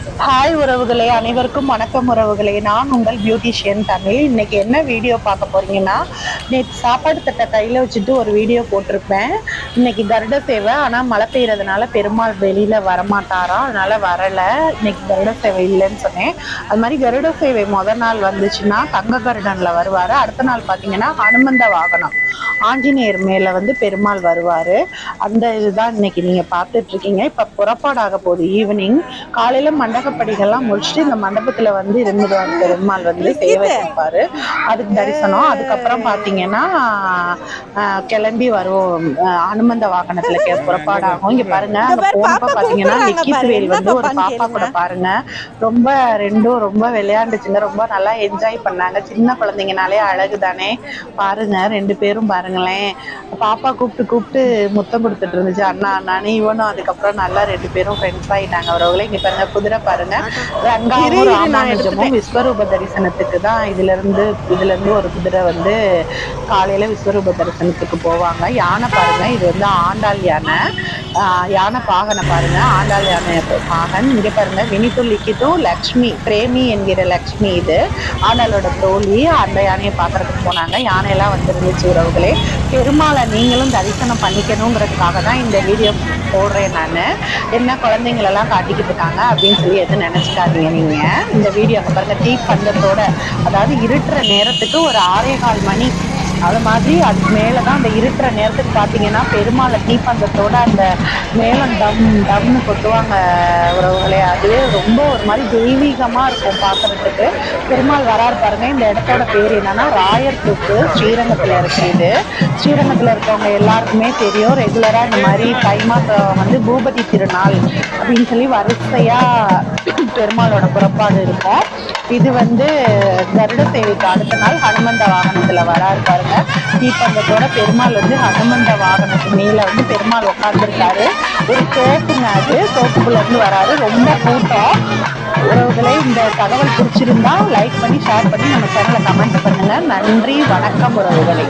Hi உறவுகளே, அனைவருக்கும் வணக்கம் உறவுகளே. நான் உங்கள் பியூட்டிஷியன் தமிழ். இன்னைக்கு என்ன வீடியோ பார்க்க போறீங்கன்னா, நேற்று சாப்பாடு தட்டை கையில் வச்சுட்டு ஒரு வீடியோ போட்டிருப்பேன். இன்னைக்கு கருட சேவை, ஆனால் மழை பெய்யறதுனால பெருமாள் வெளியில வரமாட்டாராம், அதனால வரலை. இன்னைக்கு கருட சேவை இல்லைன்னு சொன்னேன். அது மாதிரி கருட சேவை முதல் நாள் வந்துச்சுன்னா தங்க கருடன்ல வருவார். அடுத்த நாள் பார்த்தீங்கன்னா ஹனுமந்த வாகனம் ஆஞ்சநேயர் மேல வந்து பெருமாள் வருவார். அந்த இதுதான் இன்னைக்கு நீங்க பார்த்துட்டு இருக்கீங்க. இப்போ புறப்பாடாக போகுது. ஈவினிங் காலையில மண்டகப்படிகள்லாம் முடிச்சுட்டு இந்த மண்டபத்துல வந்து இருந்துடுவார் பெருமாள், வந்து சேவை செய்வாரு. அதுக்கு தரிசனம். அதுக்கப்புறம் பாத்தீங்கன்னா கிளம்பி வருவோம் அனுமந்த வாகனத்துல புறப்பாடாகும். இங்க பாருங்க, அங்க போனப்ப பாத்தீங்கன்னா நிக்கித்துவேல் வந்து ஒரு பாப்பா கூட பாருங்க, ரொம்ப ரெண்டும் ரொம்ப விளையாண்டுச்சுங்க, ரொம்ப நல்லா என்ஜாய் பண்ணாங்க. சின்ன குழந்தைங்கனாலே அழகு தானே, பாருங்க ரெண்டு பேரும் பாருங்களேன். பாப்பா கூப்பிட்டு கூப்பிட்டு முத்தம் கொடுத்துட்டு இருந்துச்சு, அண்ணா அண்ணானே. இவனும் அதுக்கப்புறம் நல்லா ரெண்டு பேரும் ஃப்ரெண்ட்ஸ் ஆயிட்டாங்க. அவரவங்களே இங்க பாருங்க, குதிரை பாருங்க, ரங்காவும் ராமானுஜமும் விஸ்வரூப தரிசனத்துக்கு தான் இதுல இருந்து ஒரு குதிரை வந்து காலையில விஸ்வரூப தரிசனத்துக்கு போவாங்க. யானை பாருங்க, இது வந்து ஆண்டாள் யானை. யானை பாகனை பாருங்க, ஆண்டாள் யானை பாகன். இங்க பாருங்க, வினித்துள்ளிக்கிட்டும் லக்ஷ்மி, பிரேமி என்கிற லக்ஷ்மி, இது ஆண்டாளோட தோழி. அந்த யானையை பாக்குறதுக்கு போனாங்க. யானையெல்லாம் வந்துருந்துச்சு உறவுகளே. பெருமாளை நீங்களும் தரிசனம் பண்ணிக்கணுங்கிறதுக்காக தான் இந்த வீடியோ போடுறேன் நான். என்ன குழந்தைங்களெல்லாம் காட்டிக்கிட்டு இருக்காங்க அப்படின்னு சொல்லி எதுவும் நினைச்சுக்காதீங்க நீங்க. இந்த வீடியோ பாருங்க, தீ பந்தத்தோட, அதாவது இருட்டுற நேரத்துக்கு ஒரு 6:15 மணி அது மாதிரி அதுக்கு மேலதான் அந்த இருட்டுற நேரத்துக்கு பார்த்தீங்கன்னா பெருமாளை தீப்பந்தத்தோட அந்த மேலம் டம் டம்னு கொட்டுவாங்க உறவுகளே. அதுவே ரொம்ப ஒரு மாதிரி தெய்வீகமா இருக்கும் பார்க்கறதுக்கு. பெருமாள் வராரு பாருங்க. இந்த இடத்தோட பேர் என்னன்னா ராயர் தூக்கு, ஸ்ரீரங்கத்துல இருக்கு. இது ஸ்ரீரங்கத்துல இருக்கவங்க எல்லாருக்குமே தெரியும். ரெகுலரா இந்த மாதிரி தை மாதம் வந்து பூபதி திருநாள் அப்படின்னு சொல்லி வரிசையா பெருமாளோட புறப்பாடு இருக்கும். இது வந்து கருட சேவைக்கு அடுத்த நாள் ஹனுமந்த வாகனத்துல வராரு பாருங்க. தீப்பந்தத்தோட பெருமாள் வந்து ஹனுமந்த வாகனத்து மேல வந்து பெருமாள் உட்கார்ந்துருக்காரு. ஒரு தோப்புங்க, அது தோப்புக்குள்ள இருந்து வராரு. ரொம்ப கூட்டம் உறவுகளே. இந்த தகவல் பிடிச்சிருந்தா லைக் பண்ணி ஷேர் பண்ணி நம்ம சேனலை கமெண்ட் பண்ணுங்க. நன்றி, வணக்கம் உறவுகளே.